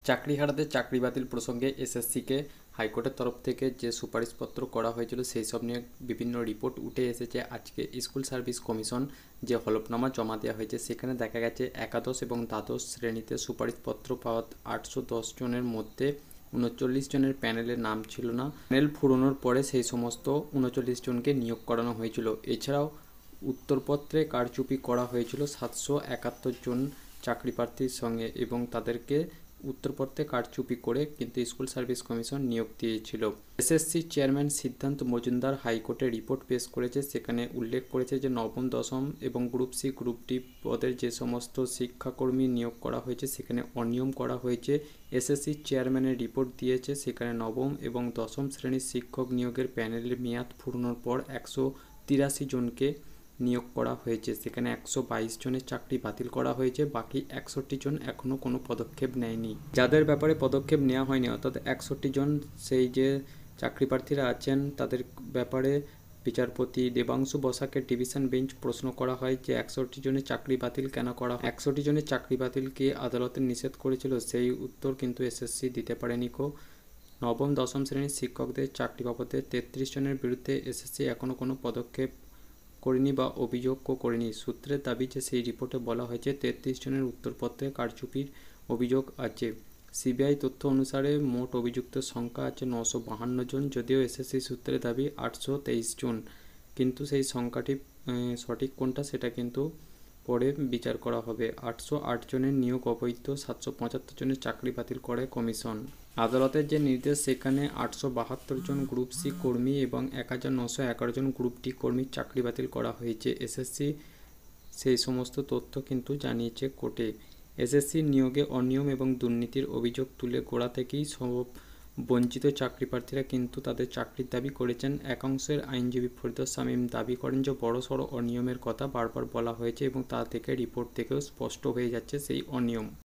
চাকরিহারাদের চাকরি বাতিল প্রসঙ্গে এসএসসিকে হাইকোর্টের তরফ থেকে যে সুপারিশপত্র করা হয়েছিল সেই সব নিয়ে বিভিন্ন রিপোর্ট উঠে এসেছে। আজকে স্কুল সার্ভিস কমিশন যে হলফনামা জমা দেওয়া হয়েছে সেখানে দেখা গেছে একাদশ এবং দ্বাদশ শ্রেণীতে সুপারিশপত্র পাওয়া 810 জনের মধ্যে 39 জনের প্যানেলের নাম ছিল না। প্যানেল ফুরোনোর পরে সেই সমস্ত 39 জনকে নিয়োগ করানো হয়েছিল। এছাড়াও উত্তরপত্রে কারচুপি করা হয়েছিল 771 জন চাকরি প্রার্থীর সঙ্গে এবং তাদেরকে উত্তরপত্রে কারচুপি করে কিন্তু স্কুল সার্ভিস কমিশন নিয়োগ দিয়েছিল। এসএসসি চেয়ারম্যান সিদ্ধান্ত মজুমদার হাইকোর্টে রিপোর্ট পেশ করেছে। সেখানে উল্লেখ করেছে যে নবম দশম এবং গ্রুপ সি গ্রুপ ডি পদের যে সমস্ত শিক্ষাকর্মী নিয়োগ করা হয়েছে সেখানে অনিয়ম করা হয়েছে। এসএসসি চেয়ারম্যানের রিপোর্ট দিয়েছে সেখানে নবম এবং দশম শ্রেণীর শিক্ষক নিয়োগের প্যানেলের মেয়াদ ফুরানোর পর 183 জনকে নিয়োগ করা হয়েছে। সেখানে 122 জনের চাকরি বাতিল করা হয়েছে, বাকি 61 জন এখনও কোনো পদক্ষেপ নেয়নি। যাদের ব্যাপারে পদক্ষেপ নেওয়া হয়নি অর্থাৎ 61 জন সেই যে চাকরি প্রার্থীরা আছেন তাদের ব্যাপারে বিচারপতি দেবাংশু বসাকের ডিভিশন বেঞ্চ প্রশ্ন করা হয় যে 61 জনের চাকরি বাতিল কেন করা হয়। 61 জনের চাকরি বাতিলকে আদালতে নিষেধ করেছিল, সেই উত্তর কিন্তু এসএসসি দিতে পারেনি। নবম দশম শ্রেণীর শিক্ষকদের চাকরি বাবদে 33 জনের বিরুদ্ধে এসএসসি এখনও কোনো পদক্ষেপ করেনি বা অভিযোগও করেনি। সূত্রের দাবি যে সেই রিপোর্টে বলা হয়েছে 33 জনের উত্তরপত্রে কারচুপির অভিযোগ আছে। সিবিআই তথ্য অনুসারে মোট অভিযুক্তের সংখ্যা আছে 952 জন, যদিও এসএসসি সূত্রের দাবি 823 জন, কিন্তু সেই সংখ্যাটি সঠিক কোনটা সেটা কিন্তু পরে বিচার করা হবে। 808 জনের নিয়োগ অবৈধ, 775 জনের চাকরি বাতিল করে কমিশন। আদালতের যে নির্দেশ সেখানে 872 জন গ্রুপ সি কর্মী এবং 1911 জন গ্রুপ ডি কর্মীর চাকরি বাতিল করা হয়েছে। এসএসসি সেই সমস্ত তথ্য কিন্তু জানিয়েছে কোর্টে। এসএসসি নিয়োগে অনিয়ম এবং দুর্নীতির অভিযোগ তুলে গোড়া থেকেই সব বঞ্চিত চাকরি প্রার্থীরা কিন্তু তাদের চাকরির দাবি করেছেন। একাংশের আইনজীবী ফরিদুস শামীম দাবি করেন যে বড়সড় অনিয়মের কথা বারবার বলা হয়েছে এবং তা থেকে রিপোর্ট থেকেও স্পষ্ট হয়ে যাচ্ছে সেই অনিয়ম।